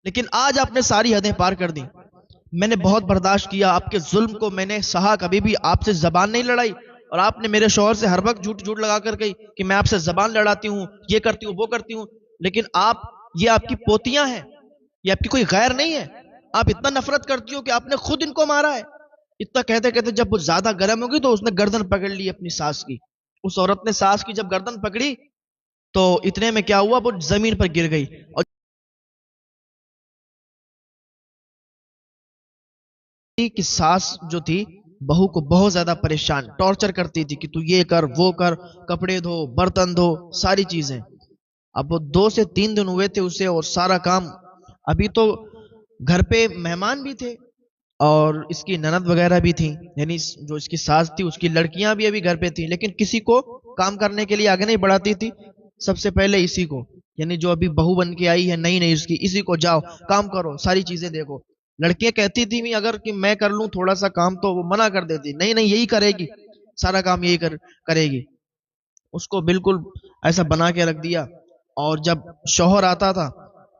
لیکن آج آپ نے ساری حدیں پار کر دی. میں نے بہت برداشت کیا آپ کے ظلم کو، میں نے سہا، کبھی بھی آپ سے زبان نہیں لڑائی. اور آپ نے میرے شوہر سے ہر وقت جھوٹ جھوٹ لگا کر گئی کہ میں آپ سے زبان لڑاتی ہوں، یہ کرتی ہوں، وہ کرتی ہوں. لیکن یہ آپ کی پوتیاں ہیں، یہ آپ کی کوئی غیر نہیں ہے. آپ اتنا نفرت کرتی ہو کہ آپ نے خود ان کو مارا ہے. اتنا کہتے کہتے جب وہ زیادہ گرم ہوگی تو اس نے گردن پکڑ لی اپنی ساس کی. اس عورت نے ساس کی جب گردن پکڑی تو اتنے میں کیا ہوا، وہ زمین پر گر گئی. اور کی ساس جو تھی بہو کو بہت زیادہ پریشان ٹارچر کرتی تھی کہ تو یہ کر وہ کر، کپڑے دھو، برتن دھو، ساری چیزیں. اب وہ 2 سے 3 دن ہوئے تھے اسے، اور سارا کام. ابھی تو گھر پہ مہمان بھی تھے اور اس کی نند وغیرہ بھی تھیں، یعنی جو اس کی ساس تھی اس کی لڑکیاں بھی ابھی گھر پہ تھیں، لیکن کسی کو کام کرنے کے لیے آگے نہیں بڑھاتی تھی. سب سے پہلے اسی کو، یعنی جو ابھی بہو بن کے آئی ہے نئی نئی، اس کی اسی کو جاؤ کام کرو، ساری چیزیں دیکھو. لڑکیاں کہتی تھی اگر کہ میں کر لوں تھوڑا سا کام تو وہ منع کر دیتی، نہیں نہیں یہی کرے گی، سارا کام یہی کرے گی. اس کو بالکل ایسا بنا کے رکھ دیا. اور جب شوہر آتا تھا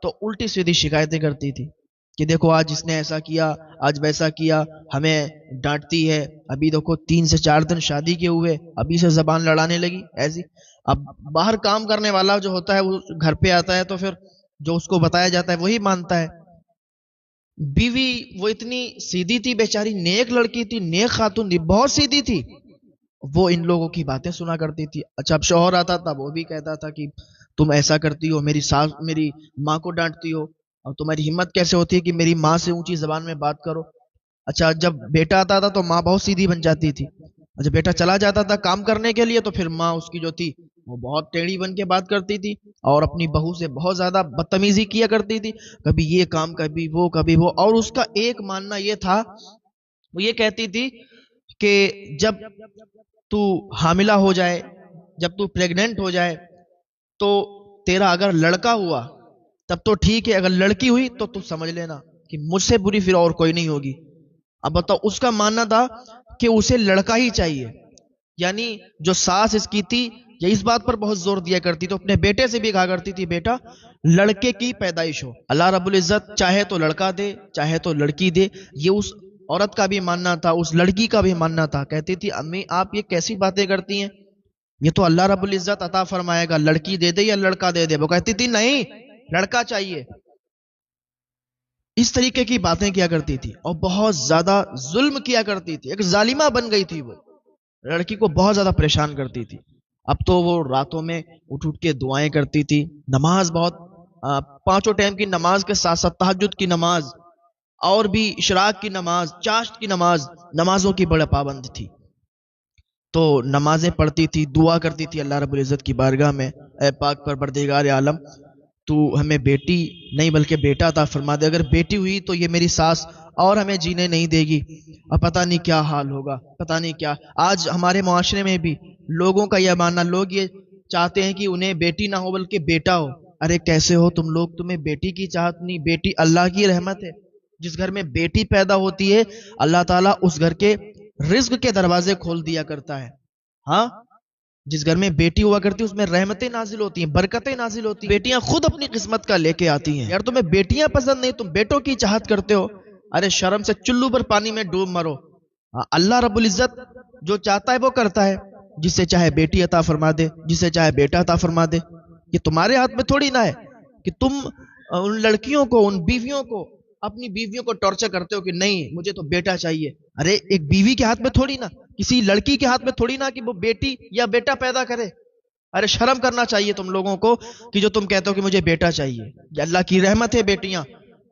تو الٹی سیدھی شکایتیں کرتی تھی کہ دیکھو آج اس نے ایسا کیا، آج ویسا کیا، ہمیں ڈانٹتی ہے. ابھی دیکھو 3 سے 4 دن شادی کے ہوئے ابھی سے زبان لڑانے لگی ایسی. اب باہر کام کرنے والا جو ہوتا ہے وہ گھر پہ آتا ہے تو پھر جو اس کو بتایا جاتا ہے وہی مانتا ہے. بیوی وہ اتنی سیدھی تھی بیچاری، نیک لڑکی تھی، نیک خاتون تھی، بہت سیدھی تھی، وہ ان لوگوں کی باتیں سنا کرتی تھی. اچھا اب شوہر آتا تھا وہ بھی کہتا تھا کہ تم ایسا کرتی ہو، میری ماں کو ڈانٹتی ہو، اور تمہاری ہمت کیسے ہوتی ہے کہ میری ماں سے اونچی زبان میں بات کرو. اچھا جب بیٹا آتا تھا تو ماں بہت سیدھی بن جاتی تھی. جب بیٹا چلا جاتا تھا کام کرنے کے لیے تو پھر ماں اس کی جو تھی وہ بہت ٹیڑھی بن کے بات کرتی تھی اور اپنی بہو سے بہت زیادہ بدتمیزی کیا کرتی تھی، کبھی یہ کام کبھی وہ کبھی وہ. اور اس کا ایک ماننا یہ تھا، وہ یہ کہتی تھی کہ جب تو حاملہ ہو جائے، جب تو پریگننٹ ہو جائے تو تیرا اگر لڑکا ہوا تب تو ٹھیک ہے، اگر لڑکی ہوئی تو سمجھ لینا کہ مجھ سے بری پھر اور کوئی نہیں ہوگی. اب بتاؤ اس کا ماننا تھا کہ اسے لڑکا ہی چاہیے. یعنی جو ساس اس کی تھی یہ اس بات پر بہت زور دیا کرتی تو اپنے بیٹے سے بھی کہا کرتی تھی بیٹا لڑکے کی پیدائش ہو، اللہ رب العزت چاہے تو لڑکا دے چاہے تو لڑکی دے. یہ اس عورت کا بھی ماننا تھا، اس لڑکی کا بھی ماننا تھا. کہتی تھی امی آپ یہ کیسی باتیں کرتی ہیں، یہ تو اللہ رب العزت عطا فرمائے گا، لڑکی دے دے یا لڑکا دے دے. وہ کہتی تھی نہیں لڑکا چاہیے. اس طریقے کی باتیں کیا کرتی تھی اور بہت زیادہ ظلم کیا کرتی تھی، ایک ظالمہ بن گئی تھی. وہ لڑکی کو بہت زیادہ پریشان کرتی تھی. اب تو وہ راتوں میں اٹھ کے دعائیں کرتی تھی، نماز بہت 5 ٹائم کی نماز کے ساتھ ساتھ تہجد کی نماز اور بھی اشراق کی نماز، چاشت کی نماز، نمازوں کی بڑے پابند تھی. تو نمازیں پڑھتی تھی، دعا کرتی تھی اللہ رب العزت کی بارگاہ میں، اے پاک پروردگار عالم تو ہمیں بیٹی نہیں بلکہ بیٹا عطا فرما دے. اگر بیٹی ہوئی تو یہ میری ساس اور ہمیں جینے نہیں دے گی، اور پتہ نہیں کیا حال ہوگا، پتہ نہیں کیا. آج ہمارے معاشرے میں بھی لوگوں کا یہ ماننا، لوگ یہ چاہتے ہیں کہ انہیں بیٹی نہ ہو بلکہ بیٹا ہو. ارے کیسے ہو تم لوگ، تمہیں بیٹی کی چاہت نہیں، بیٹی اللہ کی رحمت ہے. جس گھر میں بیٹی پیدا ہوتی ہے اللہ تعالیٰ اس گھر کے رزق کے دروازے کھول دیا کرتا ہے. ہاں جس گھر میں بیٹی ہوا کرتی ہے اس میں رحمتیں نازل ہوتی ہیں، برکتیں نازل ہوتی ہیں. بیٹیاں خود اپنی قسمت کا لے کے آتی ہیں. یار تمہیں بیٹیاں پسند نہیں، تم بیٹوں کی چاہت کرتے ہو، ارے شرم سے چلو پر پانی میں ڈوب مرو. اللہ رب العزت جو چاہتا ہے وہ کرتا ہے، جسے چاہے بیٹی عطا فرما دے، جسے چاہے بیٹا عطا فرما دے. یہ تمہارے ہاتھ میں تھوڑی نہ ہے کہ تم ان لڑکیوں کو، ان بیویوں کو، اپنی بیویوں کو ٹارچر کرتے ہو کہ نہیں مجھے تو بیٹا چاہیے. ارے ایک بیوی کے ہاتھ میں تھوڑی نہ، کسی لڑکی کے ہاتھ میں تھوڑی نہ کہ وہ بیٹی یا بیٹا پیدا کرے. ارے شرم کرنا چاہیے تم لوگوں کو کہ جو تم کہتے ہو کہ مجھے بیٹا چاہیے. یہ اللہ کی رحمت ہے، بیٹیاں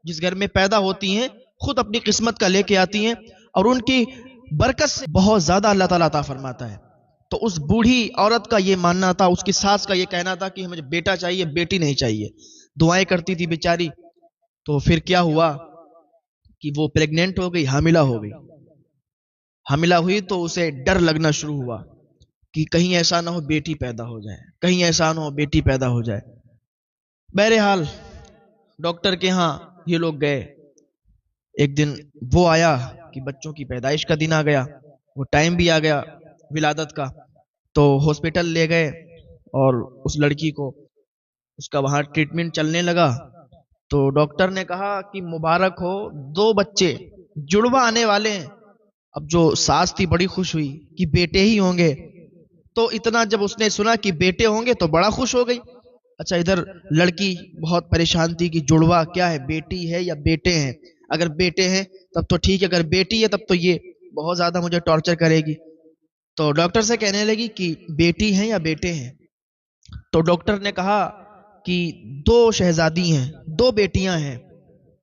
جس گھر میں پیدا ہوتی ہیں خود اپنی قسمت کا لے کے آتی ہیں اور ان کی برکت سے بہت زیادہ اللہ تعالیٰ عطا فرماتا ہے. تو اس بوڑھی عورت کا یہ ماننا تھا، اس کی ساس کا یہ کہنا تھا کہ مجھے بیٹا چاہیے بیٹی نہیں چاہیے. دعائیں کرتی تھی بیچاری. تو پھر کیا ہوا کہ وہ پریگننٹ ہو گئی، حاملہ ہو گئی. حاملہ ہوئی تو اسے ڈر لگنا شروع ہوا کہ کہیں ایسا نہ ہو بیٹی پیدا ہو جائے، کہیں ایسا نہ ہو بیٹی پیدا ہو جائے. بہرحال ڈاکٹر کے ہاں یہ لوگ گئے. ایک دن وہ آیا کہ بچوں کی پیدائش کا دن آ گیا، وہ ٹائم بھی آ گیا ولادت کا. تو ہاسپٹل لے گئے اور اس لڑکی کو، اس کا وہاں ٹریٹمنٹ چلنے لگا. تو ڈاکٹر نے کہا کہ مبارک ہو، 2 بچے جڑوا آنے والے ہیں۔ اب جو ساس تھی بڑی خوش ہوئی کہ بیٹے ہی ہوں گے، تو اتنا جب اس نے سنا کہ بیٹے ہوں گے تو بڑا خوش ہو گئی۔ اچھا ادھر لڑکی بہت پریشان تھی کہ جڑوا کیا ہے، بیٹی ہے یا بیٹے ہیں؟ اگر بیٹے ہیں تب تو ٹھیک ہے، اگر بیٹی ہے تب تو یہ بہت زیادہ مجھے ٹارچر کرے گی۔ تو ڈاکٹر سے کہنے لگی کہ بیٹی ہیں یا بیٹے ہیں؟ تو ڈاکٹر نے کہا کہ 2 شہزادی ہیں، 2 بیٹیاں ہیں۔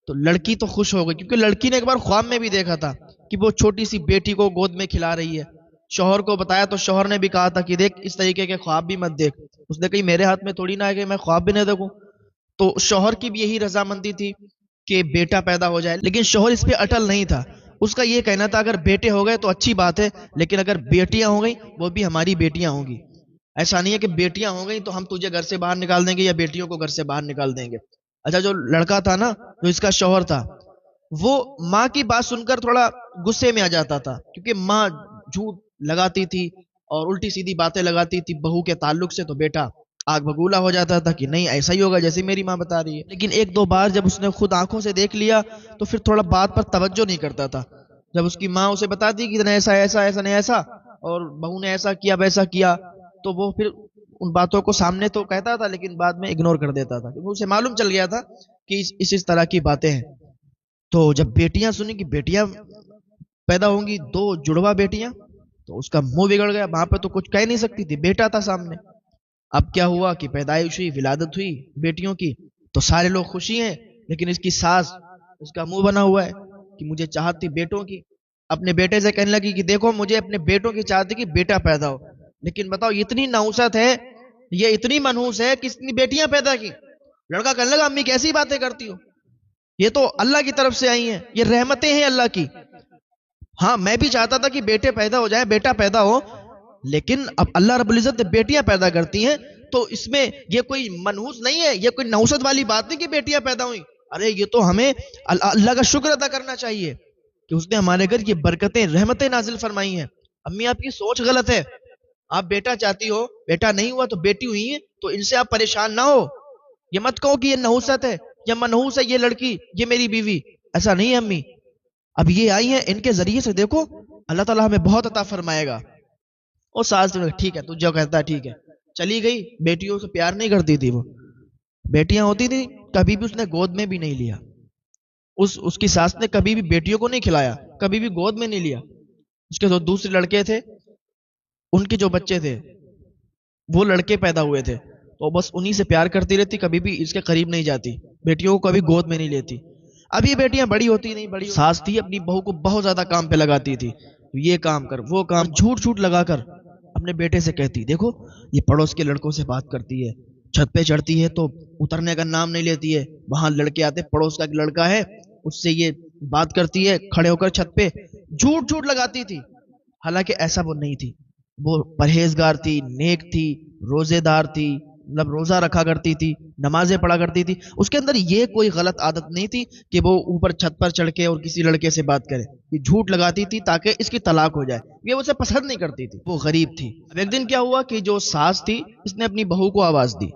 تو لڑکی تو خوش ہو گئی، کیونکہ لڑکی نے ایک بار خواب میں بھی دیکھا تھا کہ وہ چھوٹی سی بیٹی کو گود میں کھلا رہی ہے۔ شوہر کو بتایا تو شوہر نے بھی کہا تھا کہ دیکھ اس طریقے کے خواب بھی مت دیکھ۔ اس نے کہی میرے ہاتھ میں تھوڑی نہ ہے کہ میں خواب بھی نہ دیکھوں۔ تو شوہر کی بھی یہی رضامندی تھی کہ بیٹا پیدا ہو جائے، لیکن شوہر اس پہ اٹل نہیں تھا۔ اس کا یہ کہنا تھا اگر بیٹے ہو گئے تو اچھی بات ہے، لیکن اگر بیٹیاں ہو گئی وہ بھی ہماری بیٹیاں ہوں گی۔ ایسا نہیں ہے کہ بیٹیاں ہو گئی تو ہم تجھے گھر سے باہر نکال دیں گے یا بیٹیوں کو گھر سے باہر نکال دیں گے۔ اچھا جو لڑکا تھا نا، جو اس کا شوہر تھا، وہ ماں کی بات سن کر تھوڑا غصے میں آ جاتا تھا، کیونکہ ماں جھوٹ لگاتی تھی اور الٹی سیدھی باتیں لگاتی تھی بہو کے تعلق سے، تو بیٹا آگ بگولا ہو جاتا تھا کہ نہیں ایسا ہی ہوگا جیسے میری ماں بتا رہی ہے۔ لیکن 1-2 بار جب اس نے خود آنکھوں سے دیکھ لیا تو پھر تھوڑا بات پر توجہ نہیں کرتا تھا۔ جب اس کی ماں اسے بتاتی کہ ایسا ایسا ایسا نہیں ایسا، اور بہو نے ایسا کیا ویسا کیا، تو وہ پھر ان باتوں کو سامنے تو کہتا تھا لیکن بعد میں اگنور کر دیتا تھا، کیونکہ اسے معلوم چل گیا تھا کہ اس طرح کی باتیں ہیں۔ تو جب بیٹیاں سنی کہ بیٹیاں پیدا ہوں گی، 2 جڑوا بیٹیاں، تو اس کا منہ بگڑ گیا۔ وہاں پہ تو کچھ کہہ نہیں سکتی تھی، بیٹا تھا سامنے۔ اب کیا ہوا کہ پیدائش ہوئی، ولادت ہوئی بیٹیوں کی، تو سارے لوگ خوشی ہیں، لیکن اس کی ساس، اس کا منہ بنا ہوا ہے کہ مجھے چاہت تھی بیٹوں کی۔ اپنے بیٹے سے کہنے لگی کہ دیکھو مجھے اپنے بیٹوں کی چاہت تھی کہ بیٹا پیدا ہو، لیکن بتاؤ اتنی نحوست ہے، یہ اتنی منحوس ہے کہ اتنی بیٹیاں پیدا کی۔ لڑکا کہنے لگا امی کیسی باتیں کرتی ہو، یہ تو اللہ کی طرف سے آئی ہیں، یہ رحمتیں ہیں اللہ کی۔ ہاں میں بھی چاہتا تھا کہ بیٹے پیدا ہو جائیں، بیٹا پیدا ہو، لیکن اب اللہ رب العزت نے بیٹیاں پیدا کرتی ہیں، تو اس میں یہ کوئی منحوس نہیں ہے، یہ کوئی نوست والی بات نہیں کہ بیٹیاں پیدا ہوئیں۔ ارے یہ تو ہمیں اللہ کا شکر ادا کرنا چاہیے کہ اس نے ہمارے گھر یہ برکتیں رحمتیں نازل فرمائی ہیں۔ امی آپ کی سوچ غلط ہے، آپ بیٹا چاہتی ہو، بیٹا نہیں ہوا تو بیٹی ہوئی ہے، تو ان سے آپ پریشان نہ ہو۔ یہ مت کہو کہ یہ نحوست ہے یا منحوس ہے یہ لڑکی، یہ میری بیوی، ایسا نہیں ہے امی۔ اب یہ آئی ہیں، ان کے ذریعے سے دیکھو اللہ تعالیٰ ہمیں بہت عطا فرمائے گا۔ اور ساس نے ٹھیک ہے تو جو کہتا ہے ٹھیک ہے، چلی گئی۔ بیٹیوں سے پیار نہیں کرتی تھی وہ، بیٹیاں ہوتی تھی کبھی بھی اس نے گود میں بھی نہیں لیا۔ اس کی ساس نے کبھی بھی بیٹیوں کو نہیں کھلایا، کبھی بھی گود میں نہیں لیا۔ اس کے جو دوسرے لڑکے تھے، ان کے جو بچے تھے وہ لڑکے پیدا ہوئے تھے، تو بس انہی سے پیار کرتی رہتی، کبھی بھی اس کے قریب نہیں جاتی، بیٹیوں کو کبھی گود میں نہیں لیتی۔ اب یہ بیٹیاں بڑی ہوتی نہیں، بڑی ساس تھی اپنی بہو کو بہت زیادہ کام پہ لگاتی تھی، یہ کام کر وہ کام، جھوٹ جھوٹ لگا کر اپنے بیٹے سے کہتی دیکھو یہ پڑوس کے لڑکوں سے بات کرتی ہے، چھت پہ چڑھتی ہے تو اترنے کا نام نہیں لیتی ہے، وہاں لڑکے آتے، پڑوس کا ایک لڑکا ہے اس سے یہ بات کرتی ہے کھڑے ہو کر چھت پہ، جھوٹ جھوٹ لگاتی تھی۔ حالانکہ ایسا وہ نہیں تھی، وہ پرہیزگار تھی، نیک تھی، روزے دار تھی، مطلب روزہ رکھا کرتی تھی، نمازیں پڑھا کرتی تھی۔ اس کے اندر یہ کوئی غلط عادت نہیں تھی کہ وہ اوپر چھت پر چڑھ کے اور کسی لڑکے سے بات کرے، یہ جھوٹ لگاتی تھی تاکہ اس کی طلاق ہو جائے، یہ اسے پسند نہیں کرتی تھی، وہ غریب تھی۔ اب ایک دن کیا ہوا کہ جو ساس تھی اس نے اپنی بہو کو آواز دی۔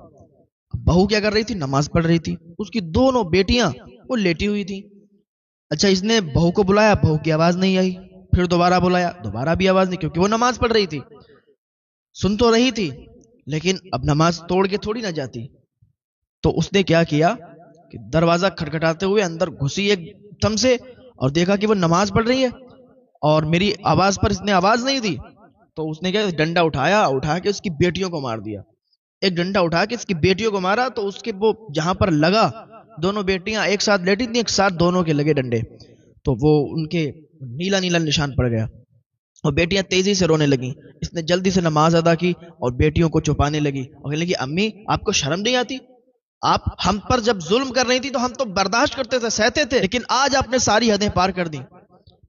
بہو کیا کر رہی تھی؟ نماز پڑھ رہی تھی، اس کی دونوں بیٹیاں وہ لیٹی ہوئی تھی۔ اچھا اس نے بہو کو بلایا، بہو کی آواز نہیں آئی، پھر دوبارہ بلایا، دوبارہ بھی آواز نہیں، کیونکہ وہ نماز پڑھ رہی تھی، سن تو رہی تھی لیکن اب نماز توڑ کے تھوڑی نہ جاتی۔ تو اس نے کیا کیا کہ دروازہ کھٹکھٹاتے ہوئے اندر گھسی ایک دم سے، اور دیکھا کہ وہ نماز پڑھ رہی ہے اور میری آواز پر اس نے آواز نہیں دی، تو اس نے کیا ڈنڈا اٹھا کے اس کی بیٹیوں کو مار دیا۔ ایک ڈنڈا اٹھا کے اس کی بیٹیوں کو مارا تو اس کے وہ جہاں پر لگا، دونوں بیٹیاں ایک ساتھ لیٹی تھیں، ایک ساتھ دونوں کے لگے ڈنڈے، تو وہ ان کے نیلا نیلا نشان پڑ گیا اور بیٹیاں تیزی سے رونے لگیں۔ اس نے جلدی سے نماز ادا کی اور بیٹیوں کو چھپانے لگی اور کہنے لگی امی آپ کو شرم نہیں آتی؟ آپ ہم پر جب ظلم کر رہی تھی تو ہم تو برداشت کرتے تھے، سہتے تھے، لیکن آج آپ نے ساری حدیں پار کر دی۔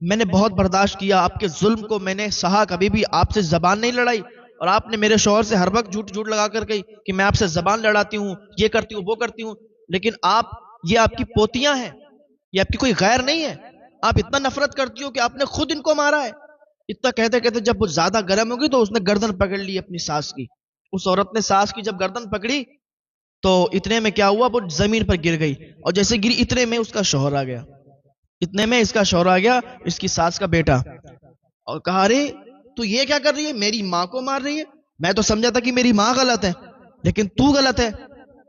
میں نے بہت برداشت کیا آپ کے ظلم کو، میں نے سہا، کبھی بھی آپ سے زبان نہیں لڑائی، اور آپ نے میرے شوہر سے ہر وقت جھوٹ جھوٹ لگا کر گئی کہ میں آپ سے زبان لڑاتی ہوں، یہ کرتی ہوں وہ کرتی ہوں، لیکن یہ آپ کی پوتیاں ہیں، یہ آپ کی کوئی غیر نہیں ہے، آپ اتنا نفرت کرتی ہو کہ آپ نے خود ان کو مارا ہے۔ اتنا کہتے کہتے جب وہ زیادہ گرم ہوگی تو اس نے گردن پکڑ لی اپنی ساس کی۔ اس عورت نے ساس کی جب گردن پکڑی تو اتنے میں کیا ہوا، وہ زمین پر گر گئی، اور جیسے گری اتنے میں اس کا شوہر آ گیا، اتنے میں اس کا شوہر آ گیا، اس کی ساس کا بیٹا، اور کہا ارے تو یہ کیا کر رہی ہے، میری ماں کو مار رہی ہے، میں تو سمجھا تھا کہ میری ماں غلط ہے لیکن تو غلط ہے،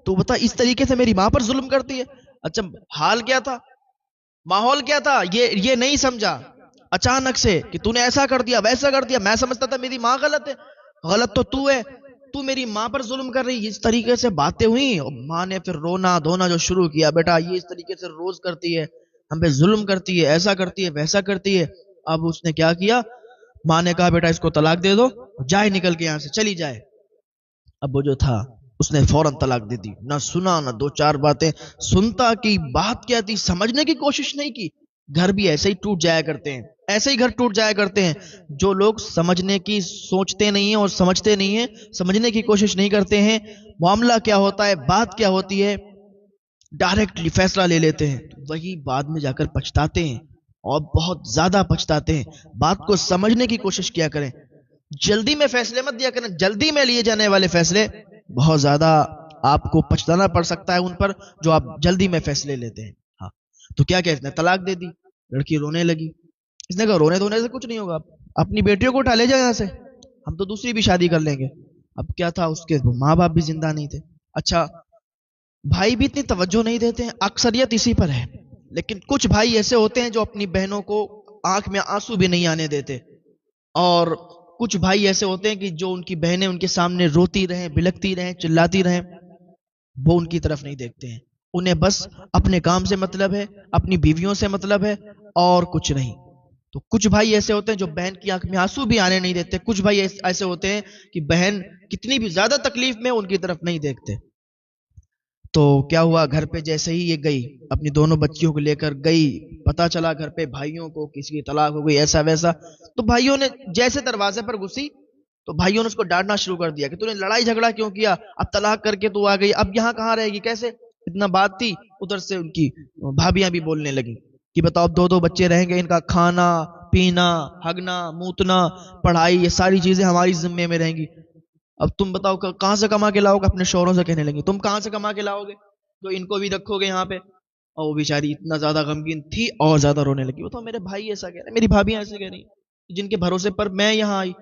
تو بتا اس طریقے سے میری ماں پر ظلم کرتی ہے۔ اچھا حال کیا تھا، ماحول کیا تھا، یہ نہیں سمجھا اچانک سے کہ تو نے ایسا کر دیا ویسا کر دیا، میں سمجھتا تھا میری ماں غلط ہے، غلط تو ہے، تو میری ماں پر ظلم کر رہی، اس طریقے سے باتیں ہوئی، اور ماں نے پھر رونا دھونا جو شروع کیا، بیٹا یہ اس طریقے سے روز کرتی ہے، ہم پہ ظلم کرتی ہے، ایسا کرتی ہے ویسا کرتی ہے۔ اب اس نے کیا کیا، ماں نے کہا بیٹا اس کو طلاق دے دو، جائے نکل کے یہاں سے، چلی جائے۔ اب وہ جو تھا اس نے فوراً طلاق دے دی، نہ سنا نہ دو چار باتیں سنتا، کی بات کیا تھی سمجھنے کی کوشش نہیں کی۔ گھر بھی ایسے ہی ٹوٹ جایا کرتے ہیں، ایسے ہی گھر ٹوٹ جایا کرتے ہیں، جو لوگ سمجھنے کی سوچتے نہیں ہیں اور سمجھتے نہیں ہیں، سمجھنے کی کوشش نہیں کرتے ہیں معاملہ کیا ہوتا ہے، بات کیا ہوتی ہے، ڈائریکٹلی فیصلہ لے لیتے ہیں، وہی بعد میں جا کر پچھتاتے ہیں، اور بہت زیادہ پچھتاتے ہیں۔ بات کو سمجھنے کی کوشش کیا کریں، جلدی میں فیصلے مت دیا کریں، جلدی میں لیے جانے والے فیصلے بہت زیادہ آپ کو پچھتانا پڑ سکتا ہے ان پر جو آپ جلدی میں فیصلے لیتے ہیں۔ ہاں تو کیا کہ اس نے طلاق دے دی، لڑکی رونے لگی، اس نے کہا رونے دھونے سے کچھ نہیں ہوگا، اپنی بیٹیوں کو اٹھا لے جائے یہاں سے، ہم تو دوسری بھی شادی کر لیں گے۔ اب کیا تھا، اس کے ماں باپ بھی زندہ نہیں تھے، اچھا بھائی بھی اتنی توجہ نہیں دیتے ہیں، اکثریت اسی پر ہے، لیکن کچھ بھائی ایسے ہوتے ہیں جو اپنی بہنوں کو آنکھ میں آنسو بھی نہیں آنے دیتے، اور کچھ بھائی ایسے ہوتے ہیں کہ جو ان کی بہنیں ان کے سامنے روتی رہیں، بلکتی رہیں، چلاتی رہیں، وہ ان کی طرف نہیں دیکھتے ہیں، انہیں بس اپنے کام سے مطلب ہے، اپنی بیویوں سے مطلب ہے، اور کچھ نہیں۔ تو کچھ بھائی ایسے ہوتے ہیں جو بہن کی آنکھ میں آنسو بھی آنے نہیں دیتے، کچھ بھائی ایسے ہوتے ہیں کہ بہن کتنی بھی زیادہ تکلیف میں ان کی طرف نہیں دیکھتے۔ تو کیا ہوا، گھر پہ جیسے ہی یہ گئی اپنی دونوں بچیوں کو لے کر گئی، پتا چلا گھر پہ بھائیوں کو کسی کی طلاق ہو گئی، ایسا ویسا، تو بھائیوں نے جیسے دروازے پر گھسی تو بھائیوں نے اس کو ڈانٹنا شروع کر دیا کہ تو نے لڑائی جھگڑا کیوں کیا، اب طلاق کر کے تو آ گئی، اب یہاں کہاں رہے گی، کیسے، اتنا بات تھی۔ ادھر سے ان کی بھابیاں بھی بولنے لگی کہ بتاؤ اب دو دو بچے رہیں گے، ان کا کھانا پینا ہگنا موتنا پڑھائی، یہ ساری چیزیں ہماری ذمے میں رہیں گی، اب تم بتاؤ کہاں سے کما کے لاؤ گے، اپنے شوہروں سے کہنے لگی تم کہاں سے کما کے لاؤ گے تو ان کو بھی رکھو گے یہاں پہ، اور وہ بیچاری اتنا زیادہ غمگین تھی اور زیادہ رونے لگی، وہ تو میرے بھائی ایسا کہہ رہے، میری بھابیاں ایسے کہہ رہی جن کے بھروسے پر میں یہاں آئی،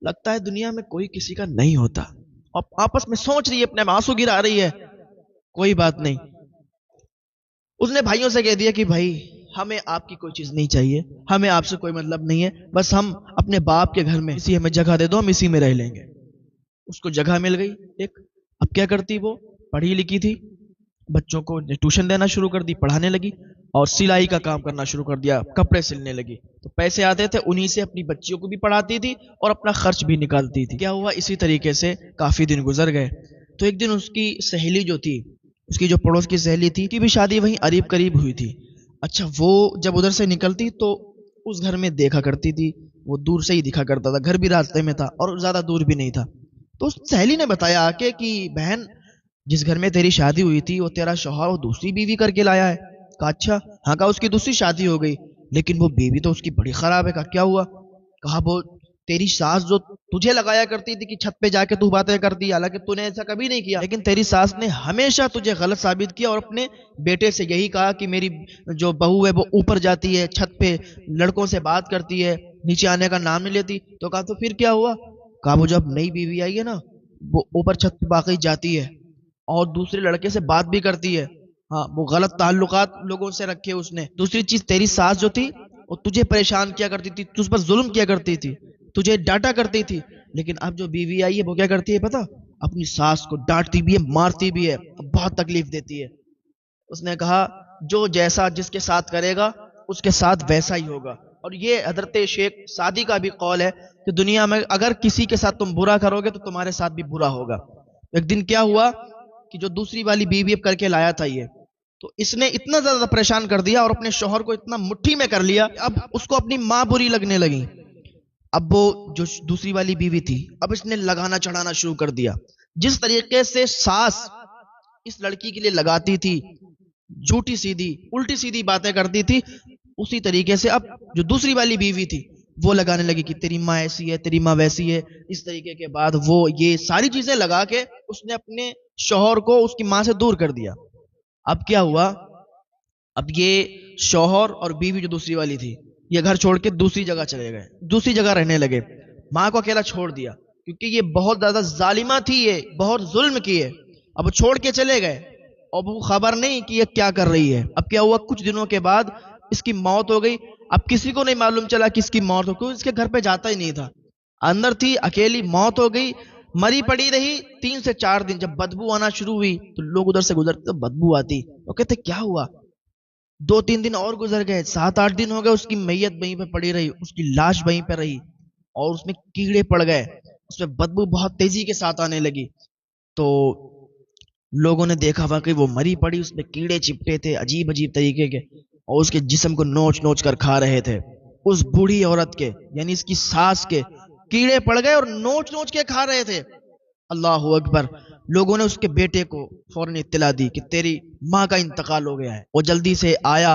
لگتا ہے دنیا میں کوئی کسی کا نہیں ہوتا، اور آپس میں سوچ رہی ہے، اپنے آنسو گرا رہی ہے، کوئی بات نہیں۔ اس نے بھائیوں سے کہہ دیا کہ بھائی ہمیں آپ کی کوئی چیز نہیں چاہیے، ہمیں آپ سے کوئی مطلب نہیں ہے، بس ہم اپنے باپ کے گھر میں اسی ہمیں جگہ دے دو، ہم اسی میں رہ لیں گے۔ اس کو جگہ مل گئی ایک، اب کیا کرتی، وہ پڑھی لکھی تھی، بچوں کو ٹیوشن دینا شروع کر دی، پڑھانے لگی، اور سلائی کا کام کرنا شروع کر دیا، کپڑے سلنے لگی، تو پیسے آتے تھے انہی سے اپنی بچیوں کو بھی پڑھاتی تھی اور اپنا خرچ بھی نکالتی تھی۔ کیا ہوا، اسی طریقے سے کافی دن گزر گئے، تو ایک دن اس کی سہیلی جو تھی، اس کی جو پڑوس کی سہیلی تھی، کی بھی شادی وہیں قریب قریب ہوئی تھی۔ اچھا وہ جب ادھر سے نکلتی تو اس گھر میں دیکھا کرتی تھی، وہ دور سے ہی دکھا کرتا تھا، گھر بھی راستے میں تھا اور زیادہ دور بھی نہیں تھا، تو اس سہیلی نے بتایا آ کے کہ بہن جس گھر میں تیری شادی ہوئی تھی وہ تیرا شوہر وہ دوسری بیوی کر کے لایا ہے۔ کہا اچھا، ہاں کہا اس کی دوسری شادی ہو گئی، لیکن وہ بیوی تو اس کی بڑی خراب ہے۔ کہا کیا ہوا، کہا وہ تیری ساس جو تجھے لگایا کرتی تھی کہ چھت پہ جا کے تو باتیں کرتی، حالانکہ تو نے ایسا کبھی نہیں کیا، لیکن تیری ساس نے ہمیشہ تجھے غلط ثابت کیا اور اپنے بیٹے سے یہی کہا کہ میری جو بہو ہے وہ اوپر جاتی ہے چھت پہ لڑکوں سے بات کرتی ہے، نیچے آنے کا نام نہیں لیتی۔ تو کہا تو پھر کیا ہوا، کہا وہ جب نئی بیوی آئی ہے نا، وہ اوپر چھت پہ باقی جاتی ہے اور دوسرے لڑکے سے بات بھی کرتی ہے، ہاں وہ غلط تعلقات لوگوں سے رکھے اس نے۔ دوسری چیز تیری ساس جو تھی وہ تجھے پریشان کیا کرتی تھی، تجھ پر ظلم کیا کرتی تھی، تجھے ڈانٹا کرتی تھی، لیکن اب جو بیوی آئی ہے وہ کیا کرتی ہے پتا، اپنی ساس کو ڈانٹتی بھی ہے، مارتی بھی ہے، بہت تکلیف دیتی ہے۔ اس نے کہا جو جیسا جس کے ساتھ کرے گا اس کے ساتھ ویسا ہی ہوگا، اور یہ حضرت شیخ سعدی کا بھی قول ہے کہ دنیا میں اگر کسی کے ساتھ تم برا کرو گے تو تمہارے ساتھ بھی برا ہوگا۔ ایک دن کیا ہوا کہ جو دوسری والی بیوی اب کر کے لایا تھا یہ، تو اس نے اتنا زیادہ پریشان کر دیا اور اپنے شوہر کو اتنا مٹھی میں کر لیا، اب اس کو اپنی ماں بری لگنے لگی۔ اب وہ جو دوسری والی بیوی تھی اب اس نے لگانا چڑھانا شروع کر دیا، جس طریقے سے ساس اس لڑکی کے لیے لگاتی تھی، جھوٹی سیدھی الٹی سیدھی باتیں کرتی تھی، اسی طریقے سے اب جو دوسری والی بیوی تھی وہ لگانے لگی کہ تیری ماں ایسی ہے، تیری ماں ویسی ہے، اس طریقے کے بعد وہ یہ ساری چیزیں لگا کے اس نے اپنے شوہر کو اس کی ماں سے دور کر دیا. اب کیا ہوا؟ اب یہ شوہر اور بیوی جو دوسری والی تھی یہ گھر چھوڑ کے دوسری جگہ چلے گئے, دوسری جگہ رہنے لگے. ماں کو اکیلا چھوڑ دیا کیونکہ یہ بہت زیادہ ظالمہ تھی, یہ بہت ظلم کی ہے. اب چھوڑ کے چلے گئے اور وہ خبر نہیں کہ یہ کیا کر رہی ہے. اب کیا ہوا؟ کچھ دنوں کے بعد اس کی موت ہو گئی. اب کسی کو نہیں معلوم چلا کہ اس کی موت ہو, کیوں اس کے گھر پہ جاتا ہی نہیں تھا, اندر تھی اکیلی, موت ہو گئی, مری پڑی رہی 3 سے 4 دن. جب بدبو آنا شروع ہوئی تو لوگ ادھر سے گزرتے تو بدبو آتی, وہ کہتے کیا ہوا؟ 2-3 دن اور گزر گئے, 7-8 دن ہو گئے, اس کی میت وہیں پہ پڑی رہی, اس کی لاش وہیں پہ رہی اور اس میں کیڑے پڑ گئے, اس میں بدبو بہت تیزی کے ساتھ آنے لگی. تو لوگوں نے دیکھا واقعی وہ مری پڑی, اس میں کیڑے چپٹے تھے عجیب عجیب طریقے کے اور اس کے جسم کو نوچ نوچ کر کھا رہے تھے. اس بوڑھی عورت کے یعنی اس کی ساس کے کیڑے پڑ گئے اور نوچ نوچ کے کھا رہے تھے. اللہ اکبر. لوگوں نے اس کے بیٹے کو فوراً اطلاع دی کہ تیری ماں کا انتقال ہو گیا ہے. وہ جلدی سے آیا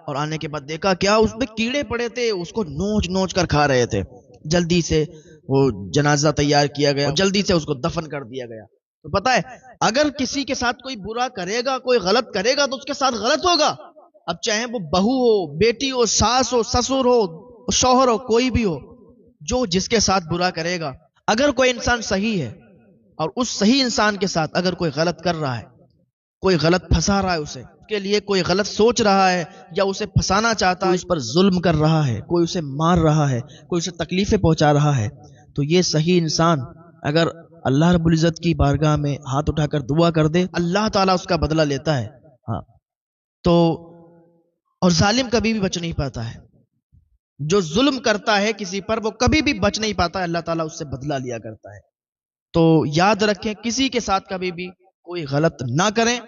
اور آنے کے بعد دیکھا کیا اس میں کیڑے پڑے تھے, اس کو نوچ نوچ کر کھا رہے تھے. جلدی سے وہ جنازہ تیار کیا گیا اور جلدی سے اس کو دفن کر دیا گیا. تو پتہ ہے اگر کسی کے ساتھ کوئی برا کرے گا, کوئی غلط کرے گا تو اس کے ساتھ غلط ہوگا. اب چاہے وہ بہو ہو, بیٹی ہو, ساس ہو, سسر ہو, شوہر ہو, کوئی بھی ہو, جو جس کے ساتھ برا کرے گا, اگر کوئی انسان صحیح ہے اور اس صحیح انسان کے ساتھ اگر کوئی غلط کر رہا ہے, کوئی غلط پھنسا رہا ہے, اسے اس کے لیے کوئی غلط سوچ رہا ہے یا اسے پھنسانا چاہتا ہے, اس پر ظلم کر رہا ہے, کوئی اسے مار رہا ہے, کوئی اسے تکلیفیں پہنچا رہا ہے, تو یہ صحیح انسان اگر اللہ رب العزت کی بارگاہ میں ہاتھ اٹھا کر دعا کر دے, اللہ تعالیٰ اس کا بدلہ لیتا ہے. ہاں تو اور ظالم کبھی بھی بچ نہیں پاتا ہے. جو ظلم کرتا ہے کسی پر وہ کبھی بھی بچ نہیں پاتا ہے, اللہ تعالیٰ اس سے بدلہ لیا کرتا ہے. تو یاد رکھیں کسی کے ساتھ کبھی بھی کوئی غلط نہ کریں,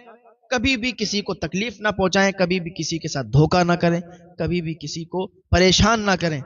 کبھی بھی کسی کو تکلیف نہ پہنچائیں, کبھی بھی کسی کے ساتھ دھوکہ نہ کریں, کبھی بھی کسی کو پریشان نہ کریں.